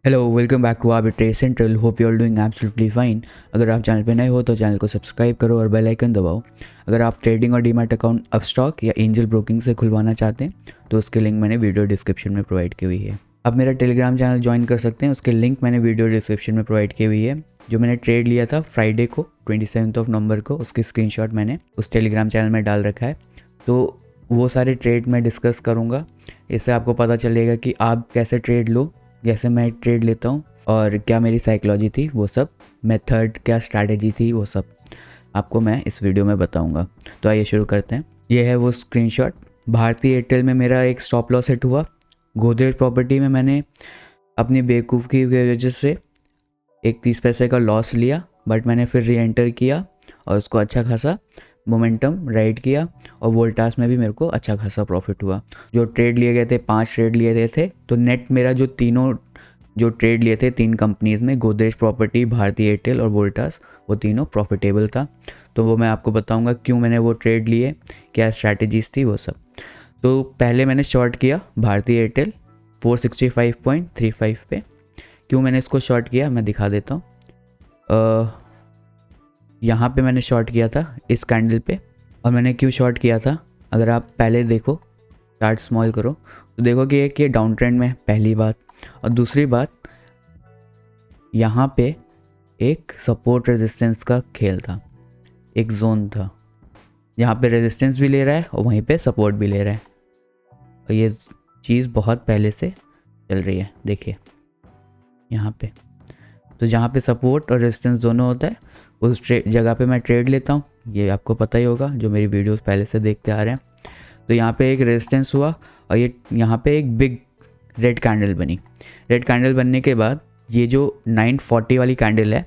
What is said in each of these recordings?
Hello, welcome back to arbitrage central. Hope you are doing absolutely fine. अगर आप channel पे नए हो तो चैनल को सब्सक्राइब करो और बेल आइकन दबाओ। अगर आप ट्रेडिंग और डीमैट अकाउंट अपस्टॉक या एंजल ब्रोकिंग से खुलवाना चाहते हैं तो उसके लिंक मैंने वीडियो डिस्क्रिप्शन में प्रोवाइड की हुई है। आप मेरा टेलीग्राम चैनल ज्वाइन कर सकते हैं, उसके लिंक मैंने वीडियो डिस्क्रिप्शन में प्रोवाइड की हुई है। जो मैंने ट्रेड लिया था फ्राइडे को 27 नवंबर को, उसकी स्क्रीनशॉट मैंने उस टेलीग्राम चैनल में डाल रखा है। तो वो सारे ट्रेड मैं डिस्कस करूँगा। इससे आपको पता चलेगा कि आप कैसे ट्रेड लो, जैसे मैं ट्रेड लेता हूँ, और क्या मेरी साइकोलॉजी थी, वो सब मेथड, क्या स्ट्रैटेजी थी, वो सब आपको मैं इस वीडियो में बताऊंगा। तो आइए शुरू करते हैं। ये है वो स्क्रीनशॉट। भारतीय एयरटेल में मेरा एक स्टॉप लॉस हिट हुआ। गोदरेज प्रॉपर्टी में मैंने अपनी बेवकूफ़ी की वजह से एक 30 पैसे का लॉस लिया, बट मैंने फिर री एंटर किया और उसको अच्छा खासा मोमेंटम राइड किया। और वोल्टास में भी मेरे को अच्छा खासा प्रॉफिट हुआ। जो ट्रेड लिए गए थे, 5 ट्रेड लिए गए थे, तो नेट मेरा जो ट्रेड लिए थे 3 कंपनीज़ में, गोदरेज प्रॉपर्टी, भारतीय एयरटेल और वोल्टास, वो तीनों प्रॉफिटेबल था। तो वो मैं आपको बताऊंगा क्यों मैंने वो ट्रेड लिए, क्या स्ट्रैटेजीज थी, वो सब। तो पहले मैंने शॉर्ट किया भारतीय एयरटेल 465.35 पे। क्यों मैंने इसको शॉर्ट किया मैं दिखा देता हूँ। यहाँ पे मैंने शॉर्ट किया था इस कैंडल पे। और मैंने क्यों शॉर्ट किया था, अगर आप पहले देखो, चार्ट स्मॉल करो तो देखो कि एक ये डाउन ट्रेंड में, पहली बात। और दूसरी बात, यहाँ पे एक सपोर्ट रेजिस्टेंस का खेल था, एक जोन था, यहाँ पे रेजिस्टेंस भी ले रहा है और वहीं पे सपोर्ट भी ले रहा है। और ये चीज़ बहुत पहले से चल रही है, देखिए यहाँ पे। तो जहाँ पे सपोर्ट और रेजिस्टेंस दोनों होता है, उस जगह पे मैं ट्रेड लेता हूँ। ये आपको पता ही होगा जो मेरी वीडियोस पहले से देखते आ रहे हैं। तो यहाँ पे एक रेजिस्टेंस हुआ और ये यहाँ पे एक बिग रेड कैंडल बनी। रेड कैंडल बनने के बाद ये जो 940 वाली कैंडल है,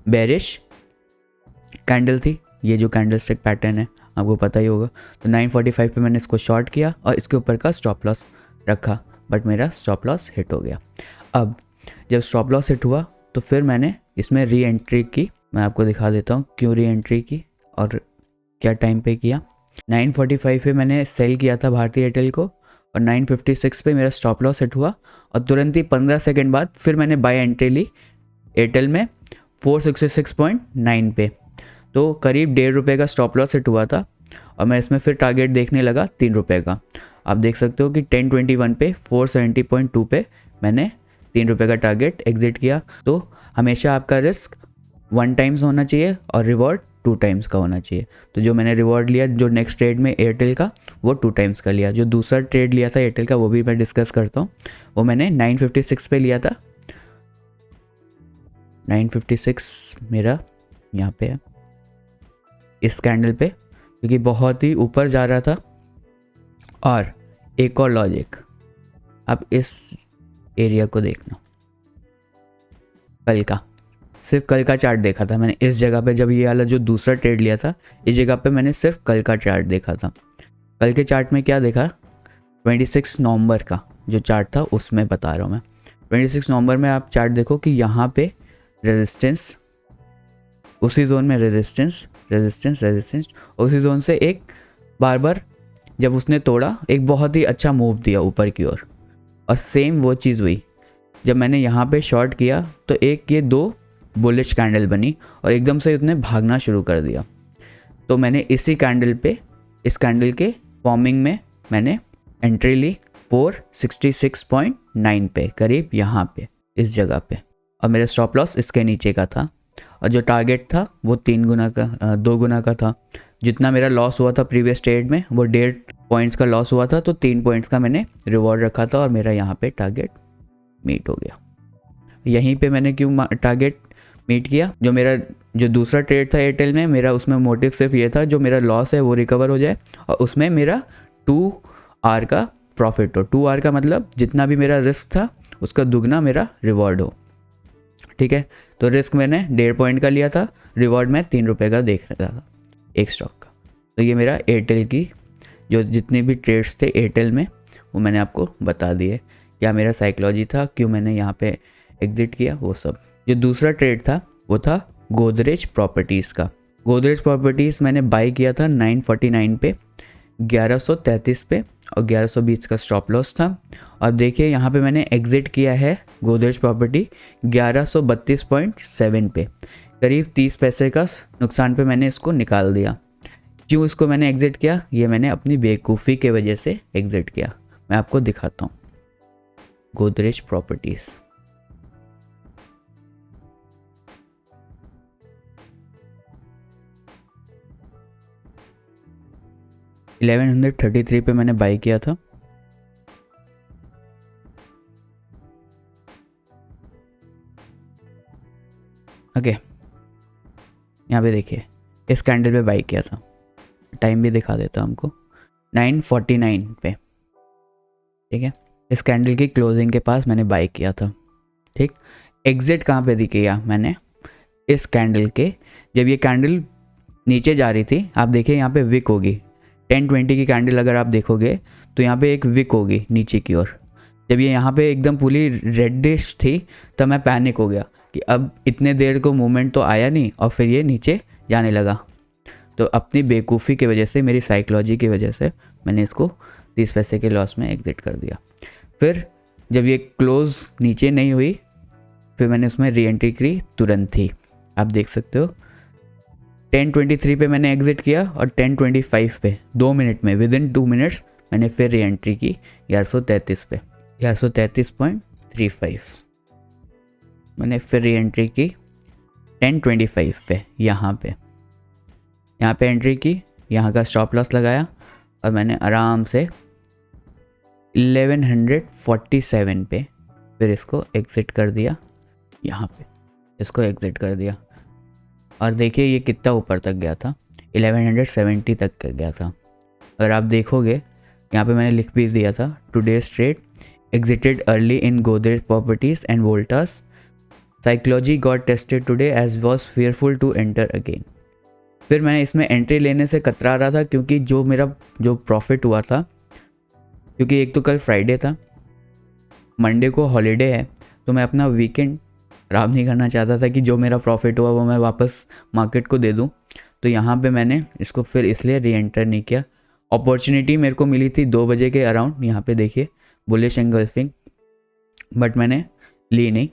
बेरिश कैंडल थी। ये जो कैंडल स्टिक पैटर्न है आपको पता ही होगा। तो 945 पे मैंने इसको शॉर्ट किया और इसके ऊपर का स्टॉप लॉस रखा, बट मेरा स्टॉप लॉस हिट हो गया। अब जब स्टॉप लॉस हिट हुआ तो फिर मैंने इसमें री एंट्री की। मैं आपको दिखा देता हूँ क्यों री एंट्री की और क्या टाइम पे किया। 945 पे मैंने सेल किया था भारतीय एयरटेल को और 956 पे मेरा स्टॉप लॉस हिट हुआ। और तुरंत ही 15 सेकंड बाद फिर मैंने बाय एंट्री ली एयरटेल में 466.9 पे। तो करीब ₹1.5 का स्टॉप लॉस हिट हुआ था और मैं इसमें फिर टारगेट देखने लगा ₹3 का। आप देख सकते हो कि 1021 पे 470.2 पे मैंने ₹3 का टारगेट एग्जिट किया। तो हमेशा आपका रिस्क 1 टाइम्स होना चाहिए और रिवॉर्ड 2 टाइम्स का होना चाहिए। तो जो मैंने रिवॉर्ड लिया जो नेक्स्ट ट्रेड में एयरटेल का, वो 2 टाइम्स का लिया। जो दूसरा ट्रेड लिया था एयरटेल का, वो भी मैं डिस्कस करता हूँ। वो मैंने 956 पे लिया था। 956 मेरा यहाँ पे है, इस कैंडल पे, क्योंकि बहुत ही ऊपर जा रहा था। और एक और लॉजिक, अब इस एरिया को देखना, कल का, सिर्फ कल का चार्ट देखा था मैंने इस जगह पे। जब ये वाला जो दूसरा ट्रेड लिया था, इस जगह पे मैंने सिर्फ कल का चार्ट देखा था। कल के चार्ट में क्या देखा, 26 नवंबर का जो चार्ट था उसमें बता रहा हूँ मैं। 26 नवंबर में आप चार्ट देखो कि यहाँ पे रेजिस्टेंस, उसी जोन में रेजिस्टेंस रेजिस्टेंस रेजिस्टेंस, उसी जोन से एक बार जब उसने तोड़ा, एक बहुत ही अच्छा मूव दिया ऊपर की ओर। और सेम वो चीज़ हुई जब मैंने यहाँ पे शॉर्ट किया, तो एक ये 2 बुलिश कैंडल बनी और एकदम से उसने भागना शुरू कर दिया। तो मैंने इसी कैंडल पे, इस कैंडल के फॉर्मिंग में मैंने एंट्री ली 466.9 पे, करीब यहाँ पे, इस जगह पे। और मेरा स्टॉप लॉस इसके नीचे का था और जो टारगेट था वो 2 गुना का था। जितना मेरा लॉस हुआ था प्रीवियस ट्रेड में, वो 1.5 पॉइंट्स का लॉस हुआ था, तो 3 पॉइंट्स का मैंने रिवॉर्ड रखा था और मेरा यहाँ पे टारगेट मीट हो गया। यहीं पे मैंने क्यों टारगेट मीट किया, जो दूसरा ट्रेड था एयरटेल में, मेरा उसमें मोटिव सिर्फ ये था जो मेरा लॉस है वो रिकवर हो जाए और उसमें मेरा 2R का प्रॉफिट हो। 2R का मतलब जितना भी मेरा रिस्क था उसका दुगना मेरा रिवॉर्ड हो, ठीक है। तो रिस्क मैंने 1.5 पॉइंट का लिया था, रिवॉर्ड मैं ₹3 का देख रहा था एक स्टॉक का। तो ये मेरा एयरटेल की जो जितने भी ट्रेड्स थे एयरटेल में, वो मैंने आपको बता दिए। क्या मेरा साइकोलॉजी था, क्यों मैंने यहाँ पे एग्जिट किया, वो सब। जो दूसरा ट्रेड था वो था गोदरेज प्रॉपर्टीज़ का। गोदरेज प्रॉपर्टीज़ मैंने बाई किया था 949 पे। 1133 पे और 1120 का स्टॉप लॉस था। और देखिए यहाँ पे मैंने एग्ज़िट किया है गोदरेज प्रॉपर्टी 1132.7 पे, करीब 30 पैसे का नुकसान पे मैंने इसको निकाल दिया। क्यों इसको मैंने एग्ज़िट किया? ये मैंने अपनी बेवकूफ़ी के वजह से एग्ज़िट किया। मैं आपको दिखाता हूँ गोदरेज प्रॉपर्टीज़। $1133 पे मैंने बाई किया था। ओके, यहाँ पे देखिए इस कैंडल पे बाई किया था। टाइम भी दिखा देता हूँ हमको, 9:49 पे, ठीक है। इस कैंडल की क्लोजिंग के पास मैंने बाई किया था, ठीक। एग्ज़िट कहाँ पे किया मैंने? इस कैंडल के, जब ये कैंडल नीचे जा रही थी, आप देखिए यहाँ पे विक होगी 1020 की कैंडल, अगर आप देखोगे तो यहाँ पे एक विक होगी नीचे की ओर। जब ये यहाँ पे एकदम पूरी रेडिश थी तब मैं पैनिक हो गया कि अब इतने देर को मूवमेंट तो आया नहीं और फिर ये नीचे जाने लगा। तो अपनी बेवकूफ़ी की वजह से, मेरी साइकोलॉजी की वजह से मैंने इसको 30 पैसे के लॉस में एग्ज़िट कर दिया। फिर जब ये क्लोज़ नीचे नहीं हुई, फिर मैंने उसमें री एंट्री की तुरंत ही। आप देख सकते हो 10:23 पे मैंने एग्ज़िट किया और 10:25 पे 2 मिनट में, विद इन 2 मिनट्स मैंने फिर री एंट्री की 1133 पे, 1133.35 मैंने फिर री एंट्री की 10:25 पे, यहाँ पे एंट्री की, यहाँ का स्टॉप लॉस लगाया और मैंने आराम से 1147 पे फिर इसको एग्ज़िट कर दिया। यहाँ पे इसको एग्ज़िट कर दिया और देखिए ये कितना ऊपर तक गया था, 1170 तक गया था। अगर आप देखोगे यहाँ पे मैंने लिख भी दिया था, today's trade exited early in Godrej properties and Voltas, psychology got tested today as was fearful to enter again. फिर मैंने इसमें एंट्री लेने से कतरा रहा था, क्योंकि जो प्रॉफिट हुआ था, क्योंकि एक तो कल फ्राइडे था, मंडे को हॉलीडे है, तो मैं अपना वीकेंड खराब नहीं करना चाहता था कि जो मेरा प्रॉफिट हुआ वो मैं वापस मार्केट को दे दूं। तो यहाँ पे मैंने इसको फिर इसलिए री एंटर नहीं किया। अपॉर्चुनिटी मेरे को मिली थी 2 बजे के अराउंड, यहाँ पे देखिए बुलिश एंगल्फिंग, बट मैंने ली नहीं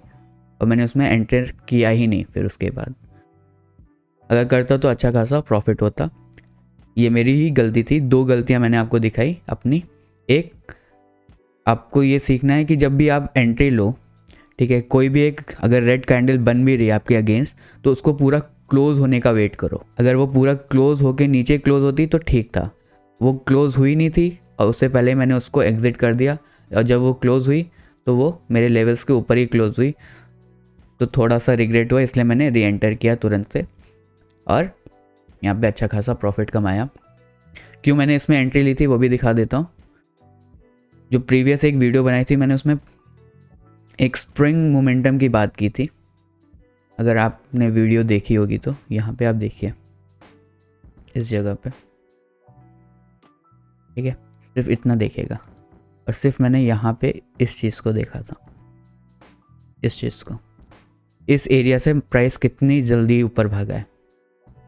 और मैंने उसमें एंटर किया ही नहीं। फिर उसके बाद अगर करता तो अच्छा खासा प्रॉफिट होता। ये मेरी ही गलती थी। 2 गलतियाँ मैंने आपको दिखाई अपनी। एक, आपको ये सीखना है कि जब भी आप एंट्री लो, ठीक है, कोई भी एक अगर रेड कैंडल बन भी रही है आपके अगेंस्ट, तो उसको पूरा क्लोज होने का वेट करो। अगर वो पूरा क्लोज होके नीचे क्लोज होती तो ठीक था, वो क्लोज हुई नहीं थी और उससे पहले मैंने उसको एग्जिट कर दिया, और जब वो क्लोज हुई तो वो मेरे लेवल्स के ऊपर ही क्लोज हुई, तो थोड़ा सा रिग्रेट हुआ, इसलिए मैंने री एंटर किया तुरंत से और यहाँ पे अच्छा खासा प्रॉफिट कमाया। क्यों मैंने इसमें एंट्री ली थी वो भी दिखा देता हूँ। जो प्रीवियस एक वीडियो बनाई थी मैंने, उसमें एक स्प्रिंग मोमेंटम की बात की थी, अगर आपने वीडियो देखी होगी तो यहाँ पे आप देखिए इस जगह पे, ठीक है, सिर्फ इतना देखेगा और सिर्फ मैंने यहाँ पे इस चीज़ को देखा था, इस चीज़ को, इस एरिया से प्राइस कितनी जल्दी ऊपर भागा है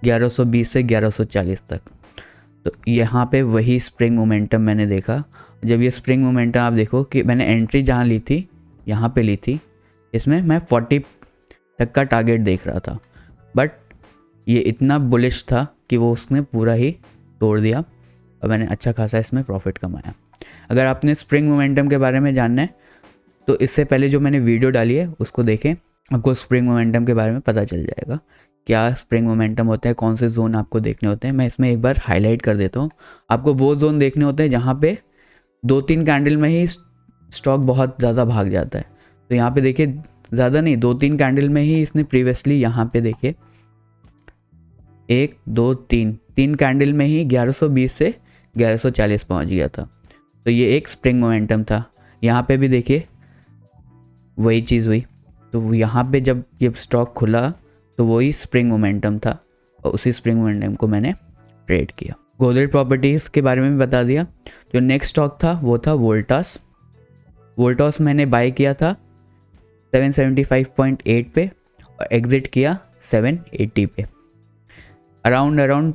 1120 से 1140 तक। तो यहाँ पे वही स्प्रिंग मोमेंटम मैंने देखा। जब ये स्प्रिंग मोमेंटम आप देखो कि मैंने एंट्री जहाँ ली थी, यहाँ पे ली थी, इसमें मैं 40 तक का टारगेट देख रहा था, बट ये इतना बुलिश था कि वो उसने पूरा ही तोड़ दिया और मैंने अच्छा खासा इसमें प्रॉफिट कमाया। अगर आपने स्प्रिंग मोमेंटम के बारे में जानना है तो इससे पहले जो मैंने वीडियो डाली है उसको देखें, आपको स्प्रिंग मोमेंटम के बारे में पता चल जाएगा क्या स्प्रिंग मोमेंटम होता है, कौन से जोन आपको देखने होते हैं। मैं इसमें एक बार हाईलाइट कर देता हूँ। आपको वो जोन देखने होते हैं जहाँ पे 2-3 कैंडल में ही स्टॉक बहुत ज़्यादा भाग जाता है। तो यहाँ पे देखिए, ज़्यादा नहीं, 2-3 कैंडल में ही इसने प्रीवियसली यहाँ पे देखिए 1 2 3 कैंडल में ही 1120 से 1140 पहुँच गया था। तो ये एक स्प्रिंग मोमेंटम था। यहाँ पे भी देखिए वही चीज़ हुई। तो यहाँ पे जब ये स्टॉक खुला तो वही स्प्रिंग मोमेंटम था और उसी स्प्रिंग मोमेंटम को मैंने ट्रेड किया। गोदरेज प्रॉपर्टीज़ के बारे में भी बता दिया। जो नेक्स्ट स्टॉक था वो था वोल्टास। वोल्टास मैंने बाय किया था 775.8 पे और एग्ज़िट किया 780 पे। अराउंड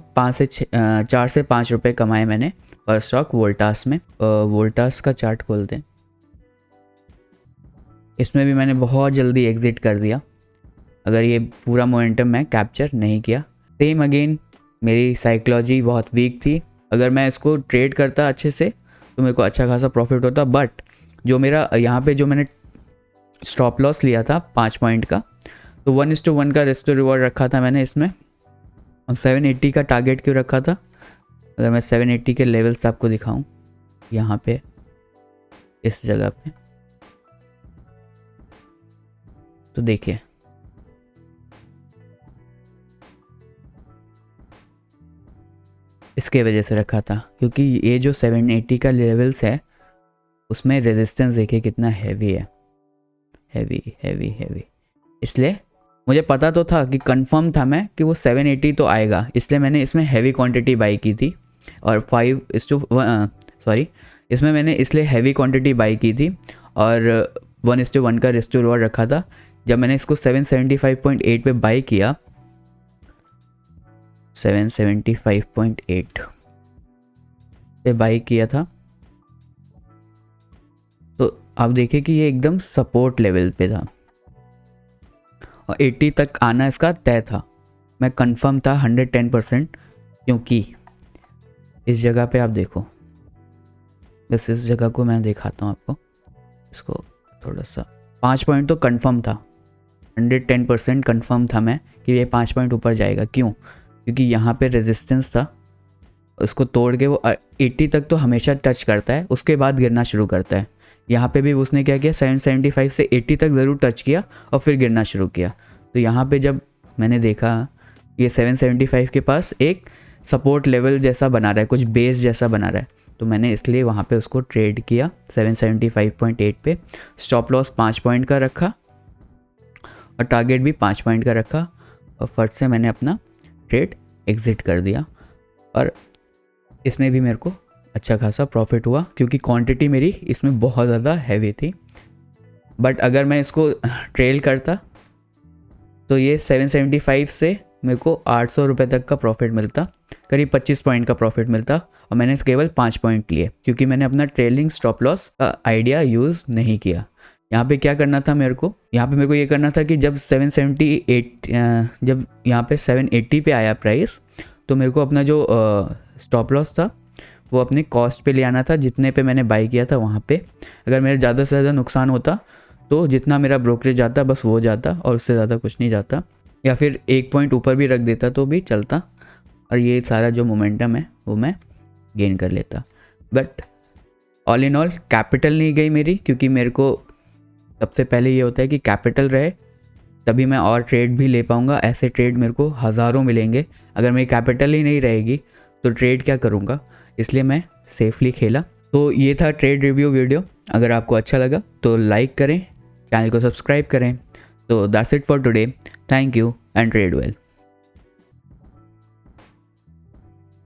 4 से 5 रुपये कमाए मैंने पर स्टॉक वोल्टास में। वोल्टास का चार्ट खोलते हैं। इसमें भी मैंने बहुत जल्दी एग्जिट कर दिया, अगर ये पूरा मोमेंटम मैं कैप्चर नहीं किया। सेम अगेन मेरी साइकोलॉजी बहुत वीक थी। अगर मैं इसको ट्रेड करता अच्छे से तो मेरे को अच्छा खासा प्रॉफिट होता, बट जो मेरा यहाँ पे जो मैंने स्टॉप लॉस लिया था 5 पॉइंट का, तो 1:1 का रिस्क टू रिवॉर्ड रखा था मैंने इसमें, और 780 का टारगेट क्यों रखा था। अगर मैं 780 के लेवल्स आपको दिखाऊं यहाँ पे इस जगह पे, तो देखिए इसके वजह से रखा था, क्योंकि ये जो 780 का लेवल्स है उसमें रेजिस्टेंस देखिए कितना हैवी है, हैवी हैवी हैवी। इसलिए मुझे पता तो था कि कंफर्म था मैं कि वो 780 तो आएगा, इसलिए मैंने इसमें हैवी क्वांटिटी बाई की थी। और इसमें मैंने इसलिए हैवी क्वांटिटी बाई की थी और 1:1 का रिस्क टू रिवॉर्ड रखा था। जब मैंने इसको 775.8 पे बाई किया, 775.8 पे बाई किया था, तो आप देखिए कि ये एकदम सपोर्ट लेवल पे था और 80 तक आना इसका तय था। मैं कंफर्म था 110%, क्योंकि इस जगह पे आप देखो, बस इस जगह को मैं दिखाता हूँ आपको, इसको थोड़ा सा 5 पॉइंट तो कंफर्म था, 110% कंफर्म था मैं कि ये 5 पॉइंट ऊपर जाएगा। क्यों? क्योंकि यहाँ पे रेजिस्टेंस था, उसको तोड़ के वो 80 तक तो हमेशा टच करता है, उसके बाद गिरना शुरू करता है। यहाँ पे भी उसने क्या किया, 775 से 80 तक ज़रूर टच किया और फिर गिरना शुरू किया। तो यहाँ पे जब मैंने देखा ये 775 के पास एक सपोर्ट लेवल जैसा बना रहा है, कुछ बेस जैसा बना रहा है, तो मैंने इसलिए वहाँ पे उसको ट्रेड किया 775.8 पे। स्टॉप लॉस 5 पॉइंट का रखा और टारगेट भी 5 पॉइंट का रखा और फट से मैंने अपना ट्रेड एग्ज़िट कर दिया। और इसमें भी मेरे को अच्छा खासा प्रॉफिट हुआ, क्योंकि क्वांटिटी मेरी इसमें बहुत ज़्यादा हैवी थी। बट अगर मैं इसको ट्रेल करता तो ये 775 से मेरे को 800 रुपये तक का प्रॉफिट मिलता, करीब 25 पॉइंट का प्रॉफिट मिलता, और मैंने केवल 5 पॉइंट लिए, क्योंकि मैंने अपना ट्रेलिंग स्टॉप लॉस का आइडिया यूज़ नहीं किया। यहाँ पे क्या करना था मेरे को, यहाँ पे मेरे को ये करना था कि जब 778 जब यहाँ पे 780 पे आया प्राइस, तो मेरे को अपना जो स्टॉप लॉस था वो अपने कॉस्ट पे ले आना था, जितने पे मैंने बाई किया था वहाँ पे। अगर मेरा ज़्यादा से ज़्यादा नुकसान होता तो जितना मेरा ब्रोकरेज जाता बस वो जाता, और उससे ज़्यादा कुछ नहीं जाता, या फिर 1 पॉइंट ऊपर भी रख देता तो भी चलता, और ये सारा जो मोमेंटम है वो मैं गेन कर लेता। But all in all capital नहीं गई मेरी, क्योंकि मेरे को सबसे पहले ये होता है कि कैपिटल रहे तभी मैं और ट्रेड भी ले पाऊँगा। ऐसे ट्रेड मेरे को हज़ारों मिलेंगे, अगर मेरी कैपिटल ही नहीं रहेगी तो ट्रेड क्या करूँगा, इसलिए मैं सेफली खेला। तो ये था ट्रेड रिव्यू वीडियो। अगर आपको अच्छा लगा तो लाइक करें, चैनल को सब्सक्राइब करें। तो that's it for today. Thank you and trade well.